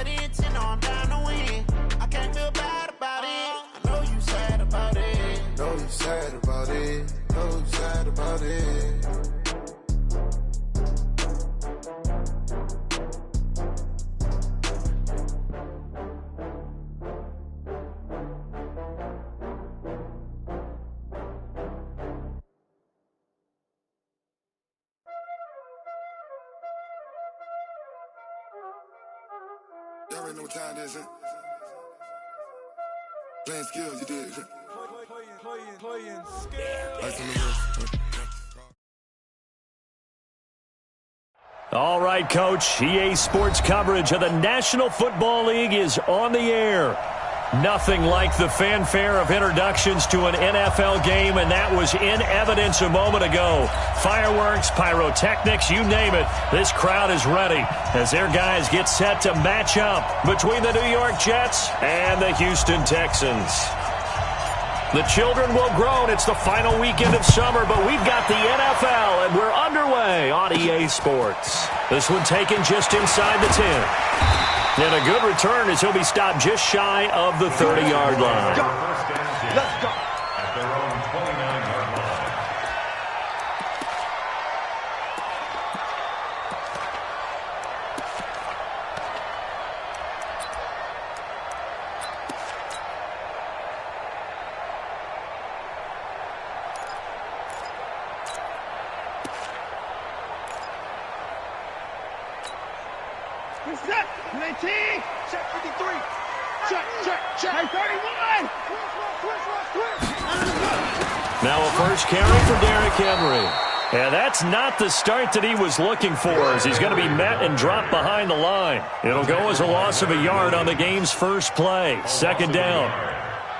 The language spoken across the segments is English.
with the intent, no, I'm down to win. I can't feel bad about it. I know you sad about it. Know you sad about it. Know you sad about it. You already know what time it is, huh? Playing skills, you did. Playing skills. Like some of this. All right, Coach. EA Sports coverage of the National Football League is on the air. Nothing like the fanfare of introductions to an NFL game, and that was in evidence a moment ago. Fireworks, pyrotechnics, you name it. This crowd is ready as their guys get set to match up between the New York Jets and the Houston Texans. The children will groan. It's the final weekend of summer, but we've got the NFL, and we're underway on EA Sports. This one taken just inside the 10. And a good return as he'll be stopped just shy of the 30-yard line. Let's go. At their own 29-yard line. Set, 19, check 53, check, 31. Now a first carry for Derrick Henry. And that's not the start that he was looking for, as he's going to be met and dropped behind the line. It'll go as a loss of a yard on the game's first play. Second down.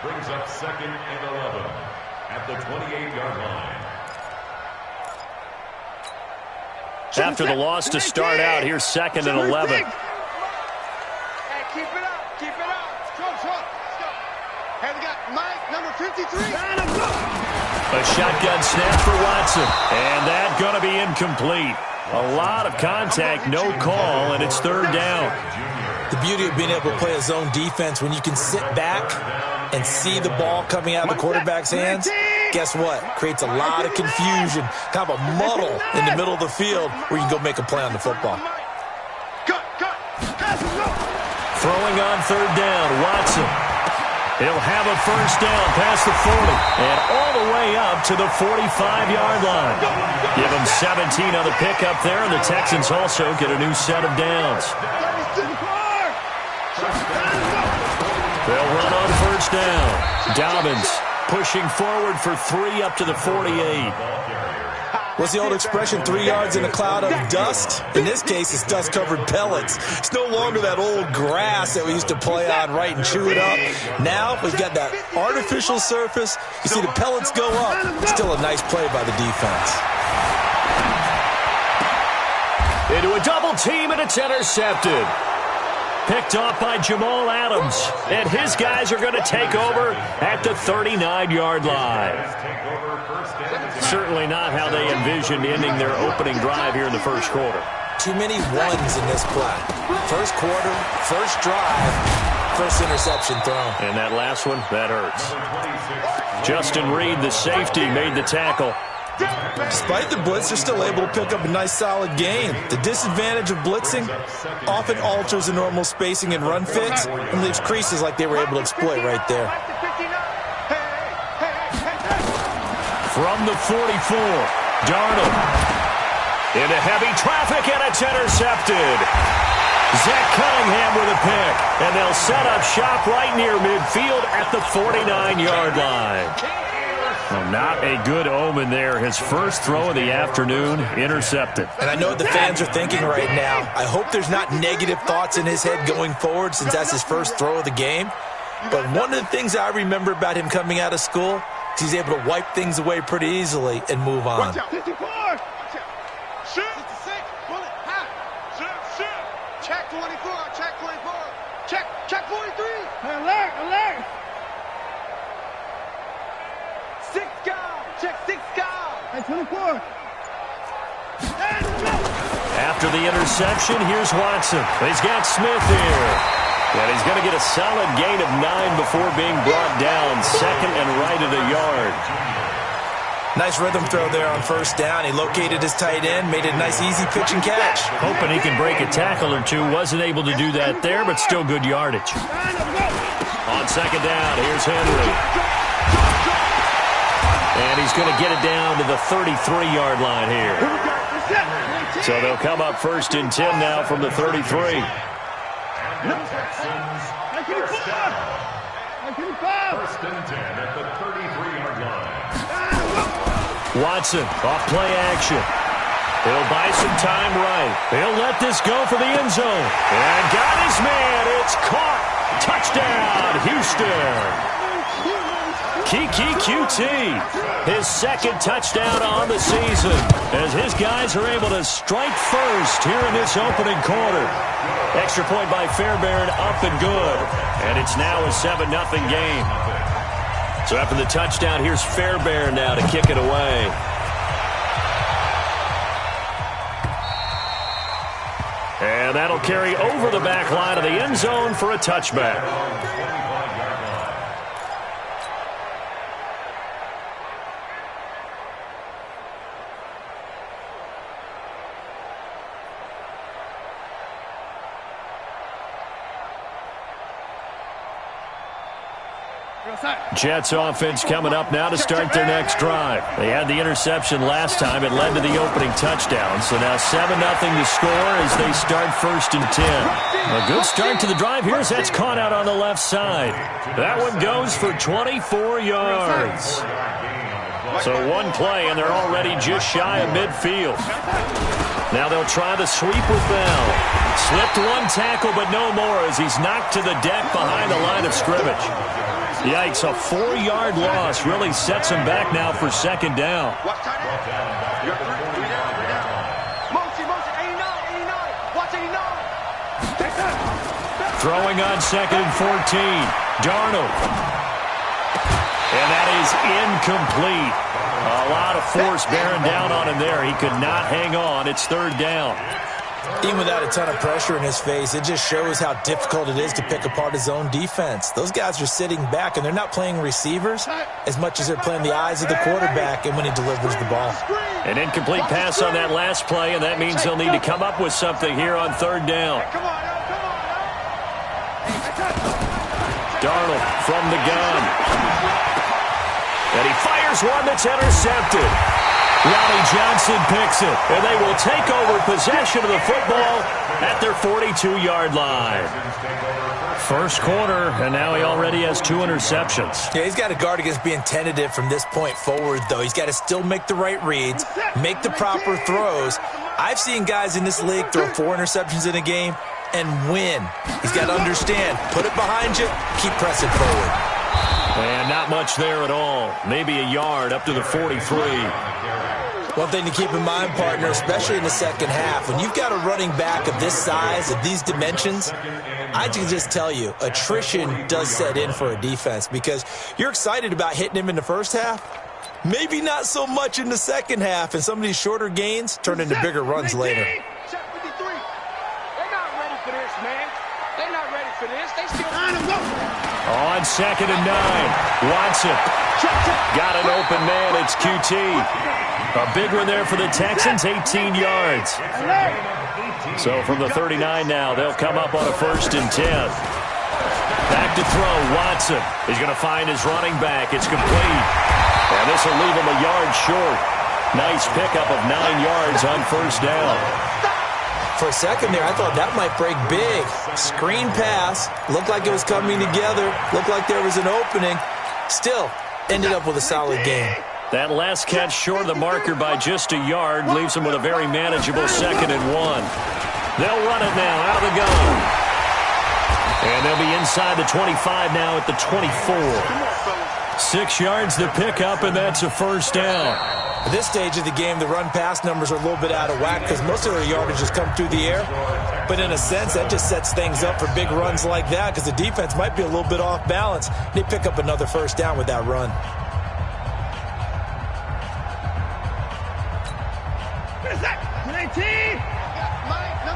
Brings up 2nd and 11 at the 28-yard line. After the loss to start out, here's 2nd and 11. Keep it up. Let's go. Hey, we got Mike, number 53. A shotgun snap for Watson. And that going to be incomplete. A lot of contact, no call, and it's third down. The beauty of being able to play a zone defense when you can sit back and see the ball coming out of the quarterback's hands, guess what? Creates a lot of confusion, kind of a muddle in the middle of the field where you can go make a play on the football. Throwing on third down, Watson. He'll have a first down past the 40 and all the way up to the 45-yard line. Give him 17 on the pickup there, and the Texans also get a new set of downs. They'll run on first down. Dobbins pushing forward for 3 up to the 48. What's the old expression, 3 yards in a cloud of dust? In this case, it's dust-covered pellets. It's no longer that old grass that we used to play on, right, and chew it up. Now we've got that artificial surface. You see the pellets go up. Still a nice play by the defense. Into a double team, and it's intercepted. Picked off by Jamal Adams. And his guys are going to take over at the 39-yard line. Certainly not how they envisioned ending their opening drive here in the first quarter. Too many ones in this play. First quarter, first drive, first interception thrown. And that last one, that hurts. Justin Reed, the safety, made the tackle. Despite the blitz, they're still able to pick up a nice solid gain. The disadvantage of blitzing often alters the normal spacing and run fits and leaves creases like they were able to exploit right there. From the 44, Darnold into heavy traffic, and it's intercepted. Zach Cunningham with a pick, and they'll set up shop right near midfield at the 49-yard line. Well, not a good omen there. His first throw of the afternoon, intercepted. And I know what the fans are thinking right now. I hope there's not negative thoughts in his head going forward since that's his first throw of the game. But one of the things I remember about him coming out of school is he's able to wipe things away pretty easily and move on. 54. Shoot. 66. Bullet. Half. Shoot. Check 24. Check 24. Check 43. Alert. 6 guys. Check 6 guys. Hey, 24. After the interception, here's Watson. He's got Smith here. And he's going to get a solid gain of 9 before being brought down. Second and right at a yard. Nice rhythm throw there on first down. He located his tight end, made it a nice easy pitch and catch. Hoping he can break a tackle or two. Wasn't able to do that there, but still good yardage. On second down, here's Henry. And he's going to get it down to the 33-yard line here. So they'll come up first and 10 now from the 33. First and 10 at the 33-yard line. Watson, off play action. He'll buy some time right. He'll let this go for the end zone. And got his man. It's caught. Touchdown, Houston. Kiki QT, his second touchdown on the season, as his guys are able to strike first here in this opening quarter. Extra point by Fairbairn, up and good. And it's now a 7-0 game. So after the touchdown, here's Fairbairn now to kick it away. And that'll carry over the back line of the end zone for a touchback. Jets offense coming up now to start their next drive. They had the interception last time. It led to the opening touchdown. So now 7-0 to score as they start first and 10. A good start to the drive here as that's caught out on the left side. That one goes for 24 yards. So one play, and they're already just shy of midfield. Now they'll try the sweep with Bell. Slipped one tackle, but no more as he's knocked to the deck behind the line of scrimmage. Yikes, a 4-yard loss really sets him back now for second down. Throwing on second and 14. Darnold. And that is incomplete. A lot of force bearing down on him there. He could not hang on. It's third down. Even without a ton of pressure in his face, it just shows how difficult it is to pick apart his own defense. Those guys are sitting back, and they're not playing receivers as much as they're playing the eyes of the quarterback and when he delivers the ball. An incomplete pass on that last play, and that means they'll need to come up with something here on third down. Darnold from the gun. And he fires one that's intercepted. Ronnie Johnson picks it, and they will take over possession of the football at their 42-yard line. First quarter, and now he already has 2 interceptions. Yeah, he's got to guard against being tentative from this point forward, though. He's got to still make the right reads, make the proper throws. I've seen guys in this league throw 4 interceptions in a game and win. He's got to understand, put it behind you, keep pressing forward. And not much there at all. Maybe a yard up to the 43. One thing to keep in mind, partner, especially in the second half, when you've got a running back of this size, of these dimensions, I can just tell you, attrition does set in for a defense because you're excited about hitting him in the first half, maybe not so much in the second half, and some of these shorter gains turn into bigger runs later. They're not ready for this, man. They're not ready for this. They still trying to go. On second and 9, Watson. Got an open man. It's QT. A big one there for the Texans, 18 yards. So from the 39 now, they'll come up on a first and 10. Back to throw, Watson. He's going to find his running back. It's complete. And this will leave him a yard short. Nice pickup of 9 yards on first down. For a second there, I thought that might break big. Screen pass. Looked like it was coming together. Looked like there was an opening. Still, ended up with a solid game. That last catch short of the marker by just a yard leaves him with a very manageable second and 1. They'll run it now out of the gun. And they'll be inside the 25 now at the 24. 6 yards to pick up, and that's a first down. At this stage of the game, the run-pass numbers are a little bit out of whack because most of their yardage has come through the air. But in a sense, that just sets things up for big runs like that because the defense might be a little bit off balance. They pick up another first down with that run.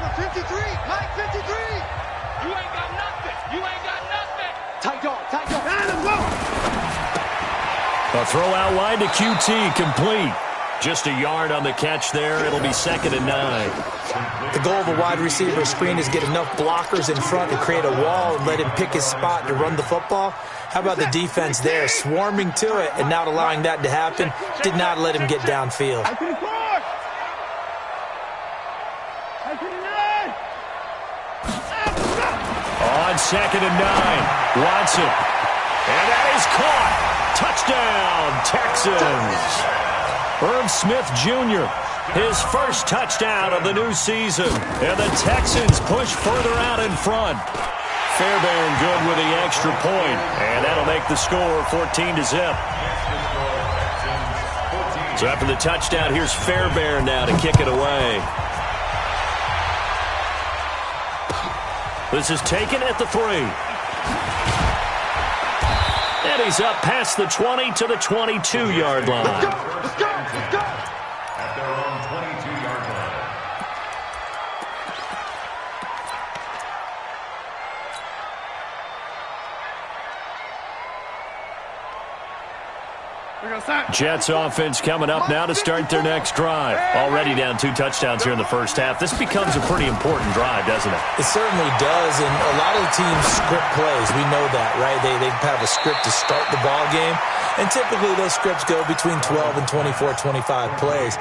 Number 53, Mike 53. You ain't got nothing. You ain't got nothing. Tight dog, tight dog. A throw out wide to QT, complete. Just a yard on the catch there. It'll be 2nd and 9. The goal of a wide receiver screen is get enough blockers in front to create a wall and let him pick his spot to run the football. How about the defense there, swarming to it and not allowing that to happen? Did not let him get downfield. On 2nd and 9, Watson. And that is caught. Touchdown, Texans. Herb Smith Jr., his first touchdown of the new season. And the Texans push further out in front. Fairbairn good with the extra point. And that'll make the score 14-0. So after the touchdown, here's Fairbairn now to kick it away. This is taken at the 3. And he's up past the 20 to the 22-yard line. Let's go, let's go. At their own 22-yard line. Jets offense coming up now to start their next drive. Already down 2 touchdowns here in the first half. This becomes a pretty important drive, doesn't it? It certainly does, and a lot of the teams script plays. We know that, right? They have a script to start the ball game, and typically those scripts go between 12 and 24, 25 plays.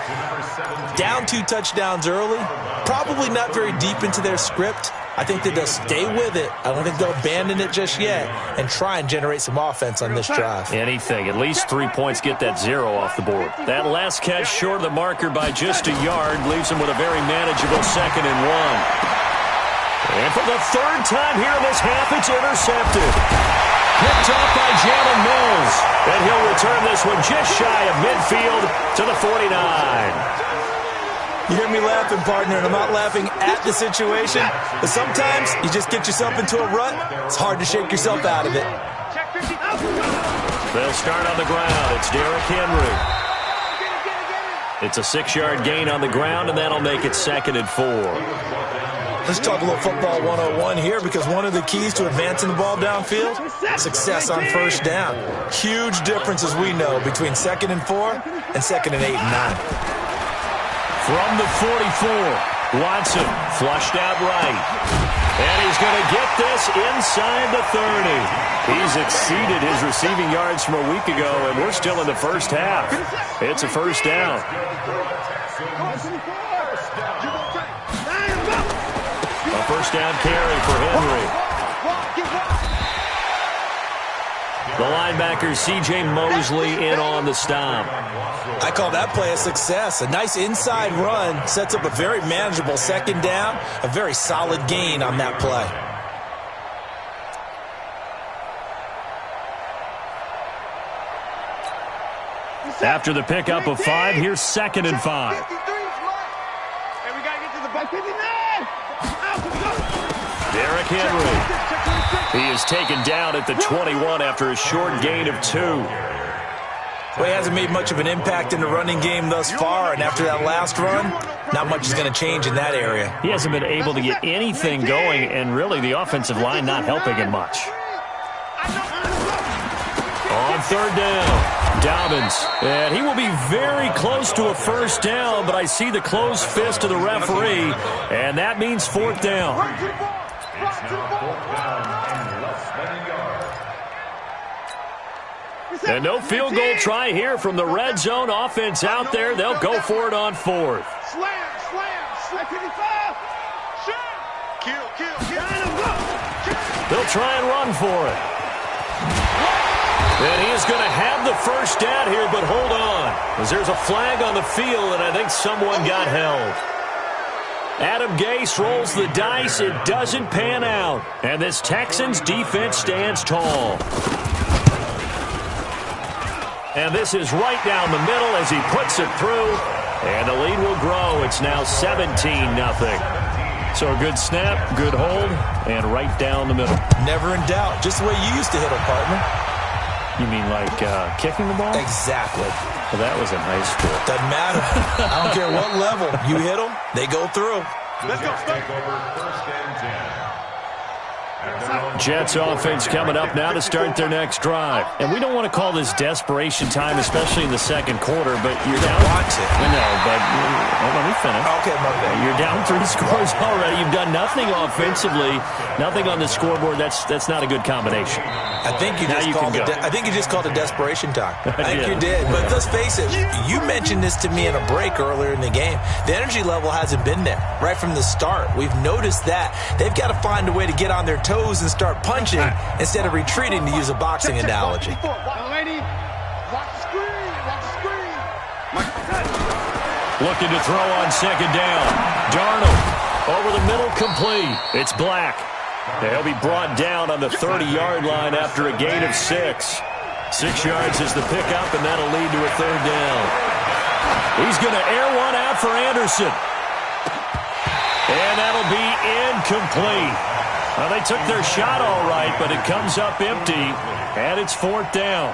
Down 2 touchdowns early, probably not very deep into their script. I think that they'll stay with it. I don't think they'll abandon it just yet and try and generate some offense on this drive. Anything. At least 3 points get that 0 off the board. That last catch short of the marker by just a yard leaves them with a very manageable 2nd and 1. And for the 3rd time here in this half, it's intercepted. Picked off by Jalen Mills. And he'll return this one just shy of midfield to the 49. You hear me laughing, partner, and I'm not laughing at the situation, but sometimes you just get yourself into a rut. It's hard to shake yourself out of it. They'll start on the ground. It's Derrick Henry. It's a 6-yard gain on the ground, and that'll make it 2nd and 4. Let's talk a little football 101 here, because one of the keys to advancing the ball downfield, success on first down. Huge difference, as we know, between 2nd and 4 and 2nd and 8 and 9. From the 44, Watson flushed out right. And he's going to get this inside the 30. He's exceeded his receiving yards from a week ago, and we're still in the first half. It's a first down. A first down carry for Henry. The linebacker, C.J. Mosley, in on the stop. I call that play a success. A nice inside run sets up a very manageable 2nd down, a very solid gain on that play. After the pickup of 5, here's 2nd and 5. And we got to get to the back 59. Derrick Henry. He is taken down at the 21 after a short gain of 2. Well, he hasn't made much of an impact in the running game thus far, and after that last run, not much is going to change in that area. He hasn't been able to get anything going, and really the offensive line not helping him much. On 3rd down, Dobbins. And he will be very close to a first down, but I see the closed fist of the referee, and that means 4th down. It's now 4th down and less than a yard. And no field goal try here from the red zone offense out there. They'll go for it on 4th. Slam, slam, 55. Kill. They'll try and run for it. And he is going to have the first down here, but hold on, as there's a flag on the field, and I think someone got held. Adam Gase rolls the dice. It doesn't pan out. And this Texans defense stands tall. And this is right down the middle as he puts it through. And the lead will grow. It's now 17-0. So a good snap, good hold, and right down the middle. Never in doubt. Just the way you used to hit them, partner. You mean like kicking the ball? Exactly. Well, that was in high school. Doesn't matter. I don't care what level. You hit them, they go through. Let's go. Take over 1st and 10. Jets offense coming up now to start their next drive. And we don't want to call this desperation time, especially in the second quarter, but you're down. Watch it. I know, but let me finish. Okay, my bad. You're down 3 scores already. You've done nothing offensively, nothing on the scoreboard. That's not a good combination. I think you just called it desperation time. I think you did. But let's face it, you mentioned this to me in a break earlier in the game. The energy level hasn't been there right from the start. We've noticed that. They've got to find a way to get on their toes and start punching instead of retreating, to use a boxing analogy. Looking to throw on second down. Darnold over the middle, complete. It's Black. He'll be brought down on the 30-yard line after a gain of 6. 6 yards is the pickup, and that'll lead to a 3rd down. He's going to air one out for Anderson. And that'll be incomplete. Well, they took their shot all right, but it comes up empty, and it's 4th down.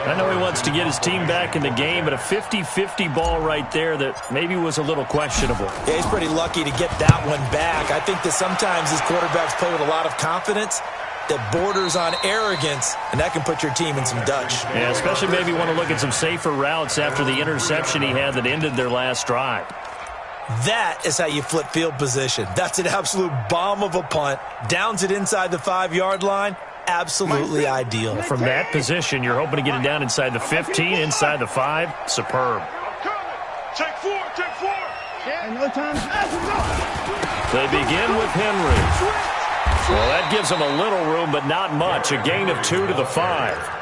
I know he wants to get his team back in the game, but a 50-50 ball right there that maybe was a little questionable. Yeah, he's pretty lucky to get that one back. I think that sometimes these quarterbacks play with a lot of confidence that borders on arrogance, and that can put your team in some Dutch. Yeah, especially maybe want to look at some safer routes after the interception he had that ended their last drive. That is how you flip field position. That's an absolute bomb of a punt. Downs it inside the 5-yard line. Absolutely ideal. From that position, you're hoping to get it down inside the 15, inside the 5. Superb. Take 4. Yeah, no time. They begin with Henry. Well, that gives them a little room, but not much. A gain of 2 to the 5.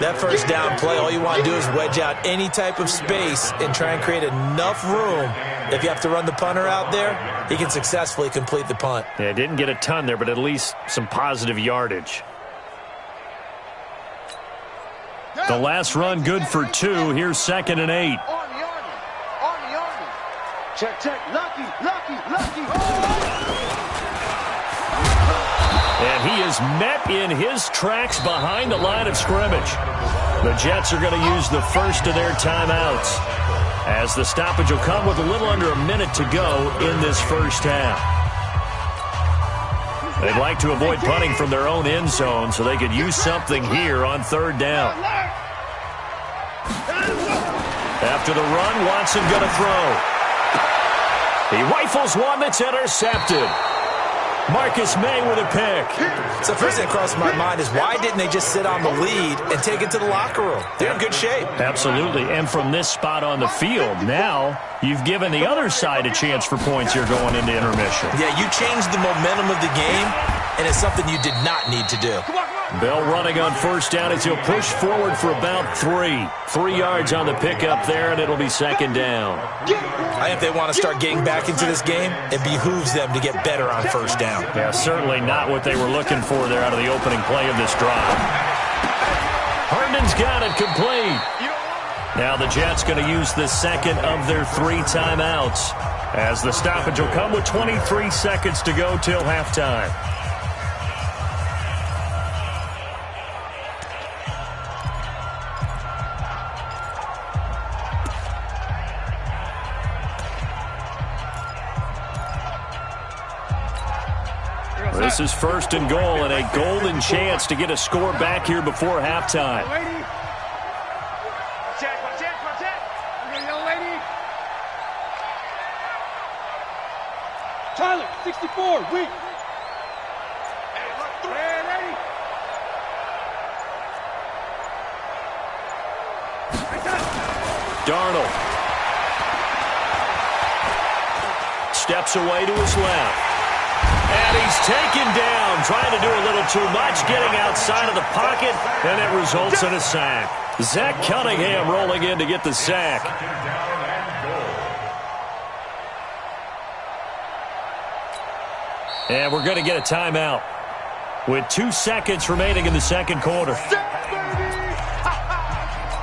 That first down play, all you want to do is wedge out any type of space and try and create enough room. If you have to run the punter out there, he can successfully complete the punt. Yeah, didn't get a ton there, but at least some positive yardage. The last run good for 2. Here's 2nd and 8. Check. Lucky. And he is met in his tracks behind the line of scrimmage. The Jets are going to use the first of their timeouts, as the stoppage will come with a little under a minute to go in this first half. They'd like to avoid punting from their own end zone, so they could use something here on 3rd down. After the run, Watson going to throw. He rifles one that's intercepted. Marcus May with a pick. So first thing that crosses my mind is, why didn't they just sit on the lead and take it to the locker room? They're in good shape. Absolutely. And from this spot on the field, now you've given the other side a chance for points here going into intermission. Yeah, you changed the momentum of the game, and it's something you did not need to do. Bell running on first down as he'll push forward for about 3. 3 yards on the pickup there, and it'll be 2nd down. I think if they want to start getting back into this game, it behooves them to get better on first down. Yeah, certainly not what they were looking for there out of the opening play of this drive. Herndon's got it complete. Now the Jets going to use the second of their 3 timeouts, as the stoppage will come with 23 seconds to go till halftime. This is 1st and goal, and a golden chance to get a score back here before halftime. Tyler, 64, weak. Darnold steps away to his left. And he's taken down, trying to do a little too much, getting outside of the pocket, and it results in a sack. Zach Cunningham rolling in to get the sack. And we're going to get a timeout with 2 seconds remaining in the second quarter.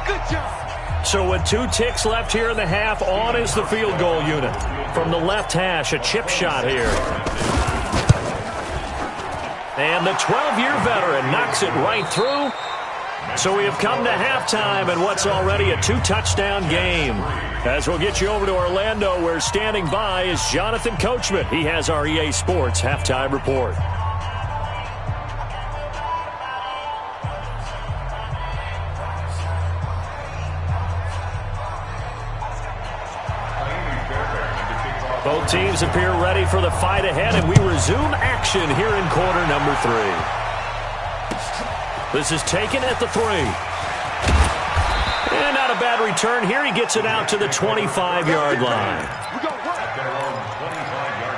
Good job. So with 2 ticks left here in the half, on is the field goal unit. From the left hash, a chip shot here. And the 12-year veteran knocks it right through. So we have come to halftime in what's already a 2-touchdown game. As we'll get you over to Orlando, where standing by is Jonathan Coachman. He has our EA Sports halftime report. Both teams appear ready for the fight ahead, and we resume action here in quarter number 3. This is taken at the 3. And not a bad return here. He gets it out to the 25-yard line. At their own 25-yard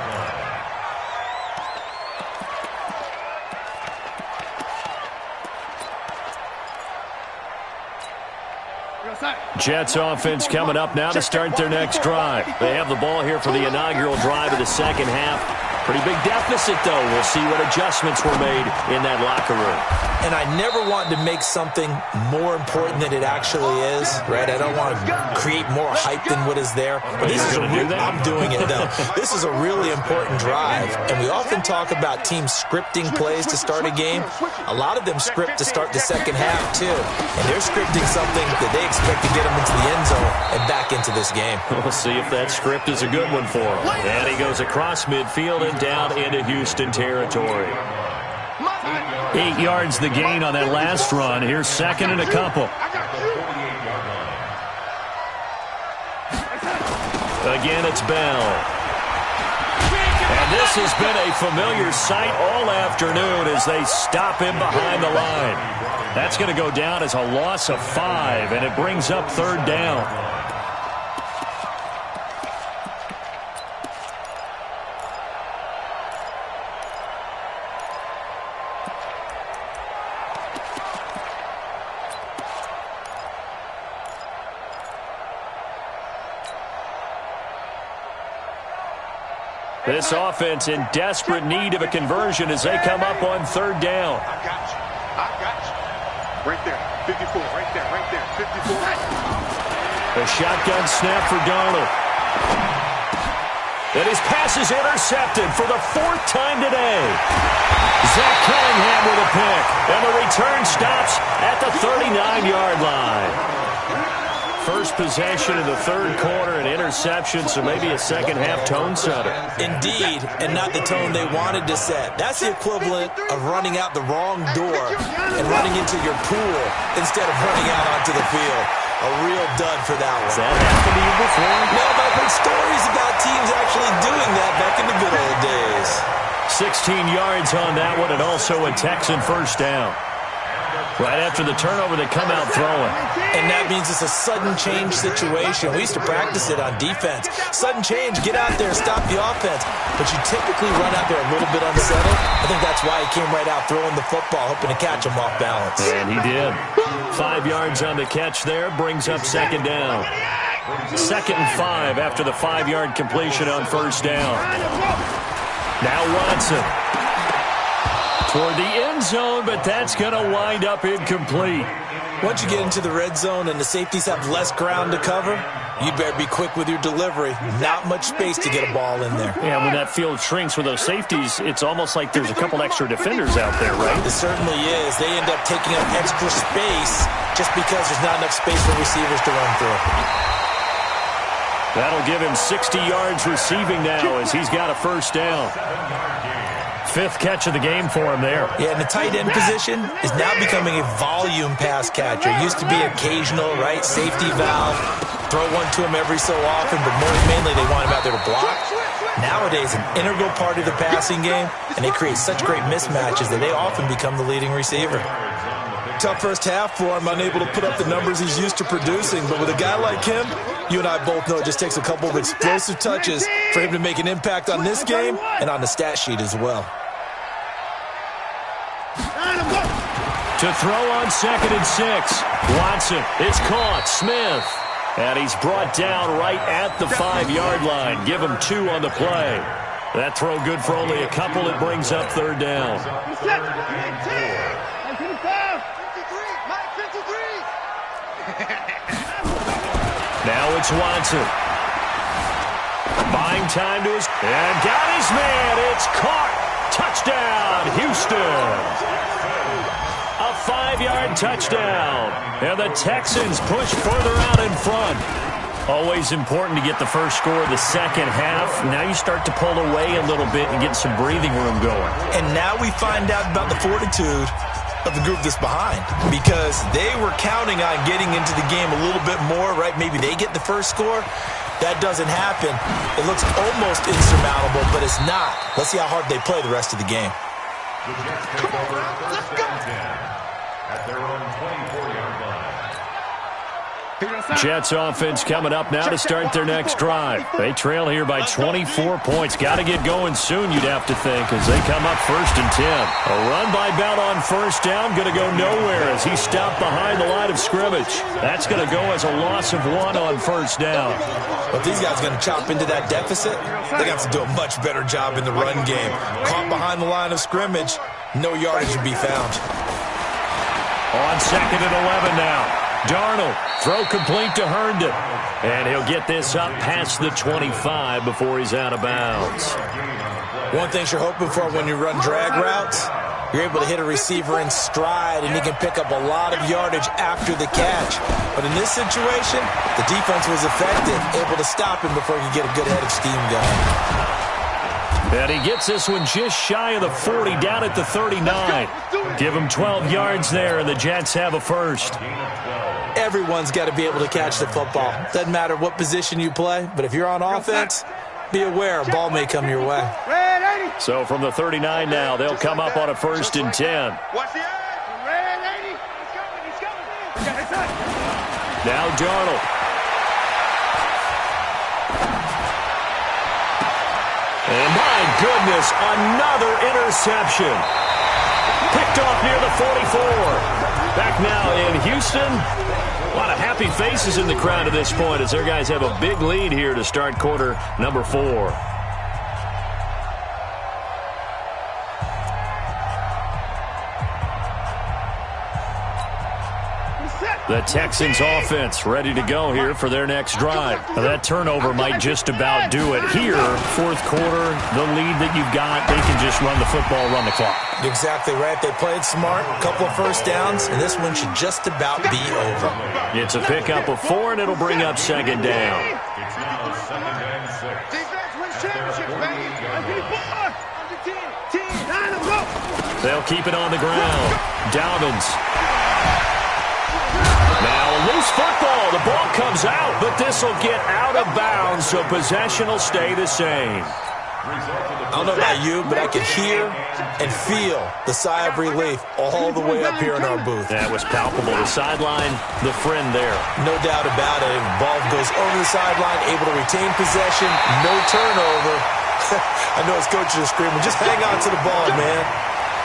line. Jets offense coming up now to start their next drive. They have the ball here for the inaugural drive of the second half. Pretty big deficit, though. We'll see what adjustments were made in that locker room. And I never want to make something more important than it actually is, right? I don't want to create more hype than what is there. But this is I'm doing it, though. This is a really important drive. And we often talk about teams scripting plays to start a game. A lot of them script to start the second half, too. And they're scripting something that they expect to get them into the end zone and back into this game. We'll see if that script is a good one for him. And he goes across midfield and down into Houston territory. 8 yards the gain on that last run. Here's second and a couple. Again, it's Bell. And this has been a familiar sight all afternoon as they stop him behind the line. That's going to go down as a loss of 5, and it brings up third down. This offense in desperate need of a conversion as they come up on third down. I got you. I got you. Right there. 54. Right there. Right there. 54. A shotgun snap for Darnold. And his pass is intercepted for the 4th time today. Zach Cunningham with a pick. And the return stops at the 39-yard line. First possession in the third quarter, an interception, so maybe a second-half tone setter. Indeed, and not the tone they wanted to set. That's the equivalent of running out the wrong door and running into your pool instead of running out onto the field. A real dud for that one. Has that happened to you before? No, but I've heard stories about teams actually doing that back in the good old days. 16 yards on that one, and also a Texan first down. Right after the turnover, they come out throwing. And that means it's a sudden change situation. We used to practice it on defense. Sudden change, get out there, stop the offense. But you typically run out there a little bit unsettled. I think that's why he came right out throwing the football, hoping to catch him off balance. And he did. 5 yards on the catch there, brings up second down. 2nd and 5 after the 5-yard completion on first down. Now Watson. Toward the end zone, but that's going to wind up incomplete. Once you get into the red zone and the safeties have less ground to cover, you better be quick with your delivery. Not much space to get a ball in there. Yeah, when that field shrinks with those safeties, it's almost like there's a couple extra defenders out there, right? It certainly is. They end up taking up extra space just because there's not enough space for receivers to run through. That'll give him 60 yards receiving now as he's got a first down. 5th catch of the game for him there. Yeah, and the tight end position is now becoming a volume pass catcher. It used to be occasional, right? Safety valve. Throw one to him every so often, but more mainly they want him out there to block. Nowadays, an integral part of the passing game, and they create such great mismatches that they often become the leading receiver. Tough first half for him, unable to put up the numbers he's used to producing, but with a guy like him, you and I both know it just takes a couple of explosive touches for him to make an impact on this game and on the stat sheet as well. To throw on 2nd and 6. Watson, it's caught. Smith. And he's brought down right at the 5-yard line. Give him 2 on the play. That throw good for only a couple. It brings up third down. Now it's Watson. Buying time to his... And got his man. It's caught. Touchdown, Houston. A 5-yard touchdown. And the Texans push further out in front. Always important to get the first score of the second half. Now you start to pull away a little bit and get some breathing room going. And now we find out about the fortitude of the group that's behind, because they were counting on getting into the game a little bit more, right? Maybe they get the first score. That doesn't happen. It looks almost insurmountable, but it's not. Let's see how hard they play the rest of the game. The Jets take over first and 10 at their own 24-yard line. Jets offense coming up now to start their next drive. They trail here by 24 points. Got to get going soon, you'd have to think, as they come up first and 10. A run by Bell on first down, going to go nowhere as he stopped behind the line of scrimmage. That's going to go as a loss of 1 on first down. But these guys are going to chop into that deficit. They're going to have to do a much better job in the run game. Caught behind the line of scrimmage, no yardage to be found. On second and 11 now. Darnold, throw complete to Herndon. And he'll get this up past the 25 before he's out of bounds. One thing you're hoping for when you run drag routes, you're able to hit a receiver in stride, and he can pick up a lot of yardage after the catch. But in this situation, the defense was effective, able to stop him before he could get a good head of steam going. And he gets this one just shy of the 40, down at the 39. Give him 12 yards there, and the Jets have a first. Everyone's got to be able to catch the football. Doesn't matter what position you play, but if you're on offense, be aware a ball may come your way. So from the 39 now, they'll come up on a first and 10. Now Darnold. And my goodness, another interception. Picked off near the 44. Back now in Houston. A lot of happy faces in the crowd at this point as their guys have a big lead here to start quarter number 4. The Texans offense ready to go here for their next drive. Now that turnover might just about do it here. Fourth quarter, the lead that you've got, they can just run the football, run the clock. Exactly right. They played smart, a couple of first downs, and this one should just about be over. It's a pickup of 4, and it'll bring up second down. It's now second and 6. Defense wins championships, baby. They'll keep it on the ground. Dobbins. Now a loose football. The ball comes out, but this will get out of bounds, so possession will stay the same. I don't know about you, but I could hear and feel the sigh of relief all the way up here in our booth. That was palpable. The sideline, the friend there. No doubt about it. Ball goes over the sideline, able to retain possession, no turnover. I know his coaches are screaming, just hang on to the ball, man.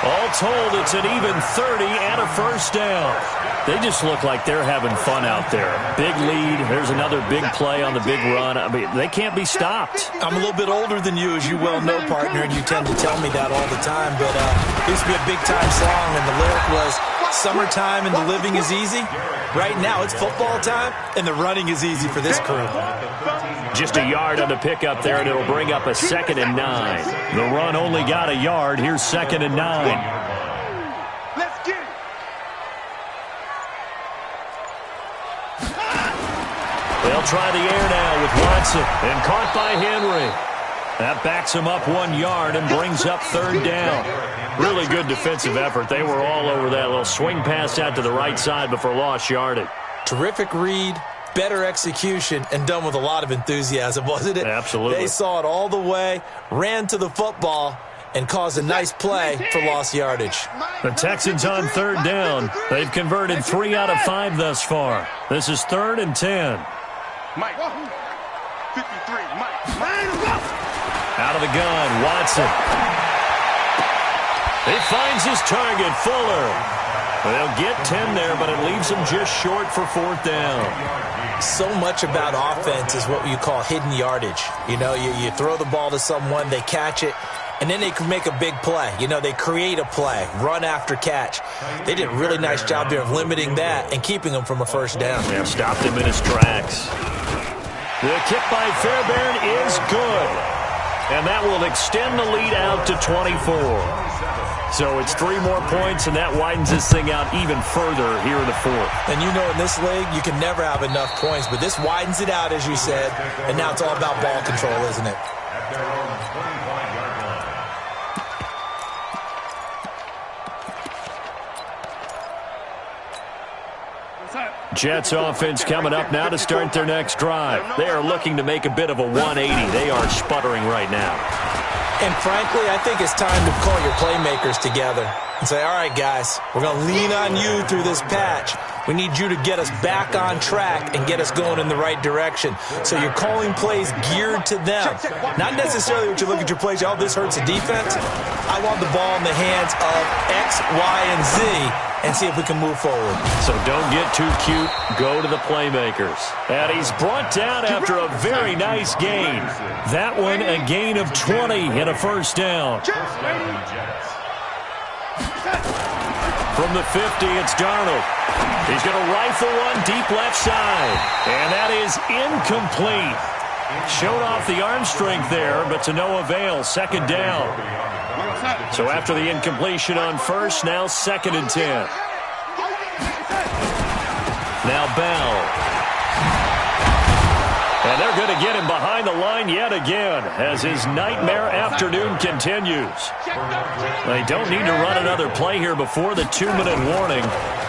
All told, it's an even 30 and a first down. They just look like they're having fun out there. Big lead. There's another big play on the big run. I mean, they can't be stopped. I'm a little bit older than you, as you well know, partner, and you tend to tell me that all the time. But it used to be a big-time song, and the lyric was, summertime and the living is easy. Right now, it's football time, and the running is easy for this crew. Just a yard on the pickup there, and it'll bring up a second and 9. The run only got a yard. Here's second and 9. They'll try the air now with Watson, and caught by Henry. That backs him up 1 yard and brings up third down. Really good defensive effort. They were all over that little swing pass out to the right side before lost yardage. Terrific read, better execution, and done with a lot of enthusiasm, wasn't it? Absolutely. They saw it all the way, ran to the football, and caused a nice play for lost yardage. The Texans on third down. They've converted 3 out of 5 thus far. This is 3rd and 10. Mike. 53, Mike. Out of the gun, Watson. He finds his target, Fuller. They'll get 10 there, but it leaves him just short for 4th down. So much about offense is what you call hidden yardage. You know, you throw the ball to someone, they catch it, and then they can make a big play. You know, they create a play, run after catch. They did a really nice job there of limiting that and keeping him from a first down. Yeah, stopped him in his tracks. The kick by Fairbairn is good. And that will extend the lead out to 24. So it's 3 more points, and that widens this thing out even further here in the fourth. And you know in this league, you can never have enough points, but this widens it out, as you said, and now it's all about ball control, isn't it? At their own 25-yard line. Jets offense coming up now to start their next drive. They are looking to make a bit of a 180. They are sputtering right now. And frankly, I think it's time to call your playmakers together and say, all right, guys, we're going to lean on you through this patch. We need you to get us back on track and get us going in the right direction. So you're calling plays geared to them. Not necessarily what you look at your plays, oh, this hurts the defense. I want the ball in the hands of X, Y, and Z and see if we can move forward. So don't get too cute. Go to the playmakers. And he's brought down after a very nice gain. That one, a gain of 20 and a first down. From the 50, it's Darnold. He's going to rifle one deep left side. And that is incomplete. Showed off the arm strength there, but to no avail. Second down. So after the incompletion on first, now 2nd and 10. Now Bell. And they're going to get him behind the line yet again as his nightmare afternoon continues. They don't need to run another play here before the 2-minute warning.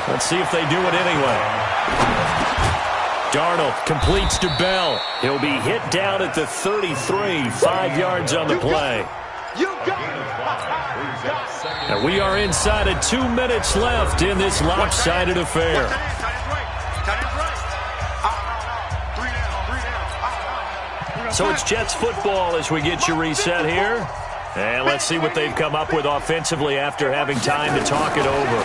Let's see if they do it anyway. Darnold completes to Bell. He'll be hit down at the 33, 5 yards on the play. And we are inside of 2 minutes left in this lopsided affair. So it's Jets football as we get you reset here. And let's see what they've come up with offensively after having time to talk it over.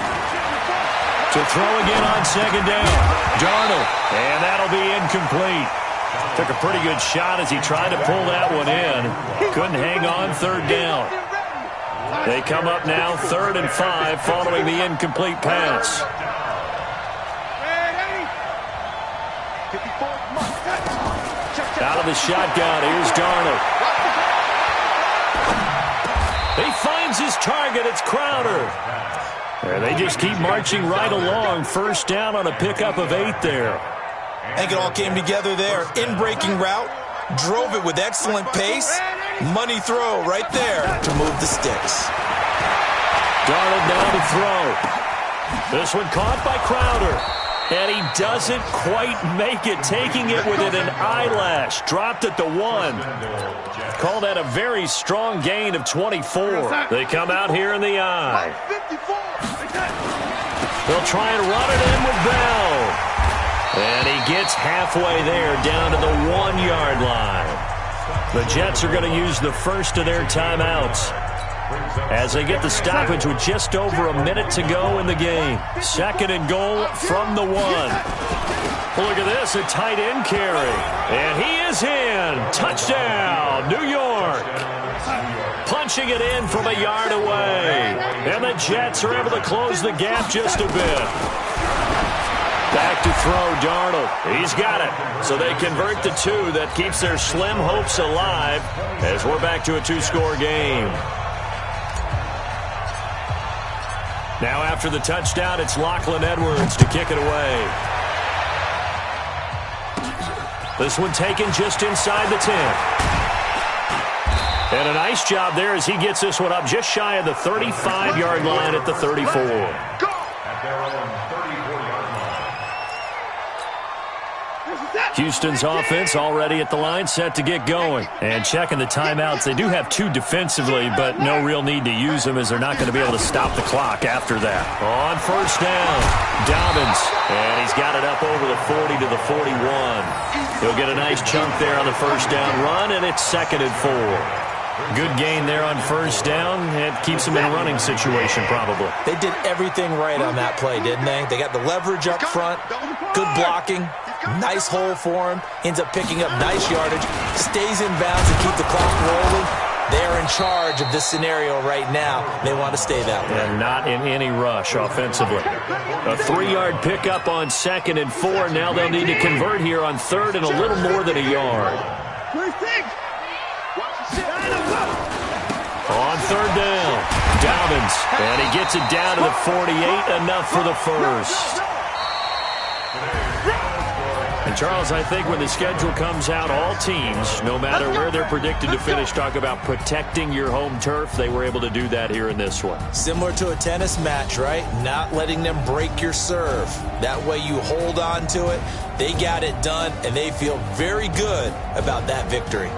To throw again on 2nd down. Darnold. And that'll be incomplete. Took a pretty good shot as he tried to pull that one in. Couldn't hang on 3rd down. They come up now 3rd and 5 following the incomplete pass. Out of the shotgun, here's Darnold. He finds his target, it's Crowder. And they just keep marching right along. First down on a pickup of 8 there. I think it all came together there. In-breaking route, drove it with excellent pace. Money throw right there to move the sticks. Darnold now to throw. This one caught by Crowder. And he doesn't quite make it, taking it within an eyelash. Dropped at the 1. Call that a very strong gain of 24. They come out here in the eye. They'll try and run it in with Bell. And he gets halfway there, down to the 1-yard line. The Jets are going to use the first of their timeouts as they get the stoppage with just over a minute to go in the game. 2nd and goal from the 1. Look at this, a tight end carry. And he is in. Touchdown, New York. Punching it in from a yard away. And the Jets are able to close the gap just a bit. Back to throw, Darnold. He's got it. So they convert the 2. That keeps their slim hopes alive as we're back to a 2-score game. Now after the touchdown, it's Lachlan Edwards to kick it away. This one taken just inside the 10. And a nice job there as he gets this one up just shy of the 35-yard line at the 34. At their own 34-yard line. Houston's offense already at the line, set to get going. And checking the timeouts. They do have 2 defensively, but no real need to use them as they're not going to be able to stop the clock after that. On first down, Dobbins. And he's got it up over the 40 to the 41. He'll get a nice chunk there on the first down run, and it's 2nd and 4. Good gain there on first down. It keeps them in a running situation, probably. They did everything right on that play, didn't they? They got the leverage up front, good blocking, nice hole for him, ends up picking up nice yardage, stays in bounds and keep the clock rolling. They're in charge of this scenario right now. They want to stay that way. And not in any rush offensively. A 3-yard pickup on 2nd and 4. Now they'll need to convert here on 3rd and a little more than a yard. On 3rd down, Dobbins, and he gets it down to the 48, enough for the first. And, Charles, I think when the schedule comes out, all teams, no matter where they're predicted to finish, talk about protecting your home turf. They were able to do that here in this one. Similar to a tennis match, right? Not letting them break your serve. That way you hold on to it. They got it done, and they feel very good about that victory.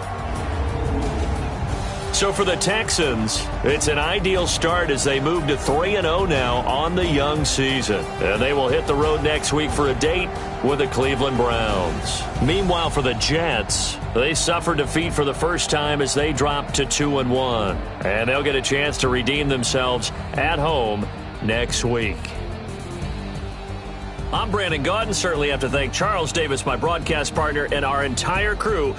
So for the Texans, it's an ideal start as they move to 3-0 now on the young season. And they will hit the road next week for a date with the Cleveland Browns. Meanwhile, for the Jets, they suffered defeat for the first time as they dropped to 2-1. And they'll get a chance to redeem themselves at home next week. I'm Brandon Gaudin. Certainly have to thank Charles Davis, my broadcast partner, and our entire crew.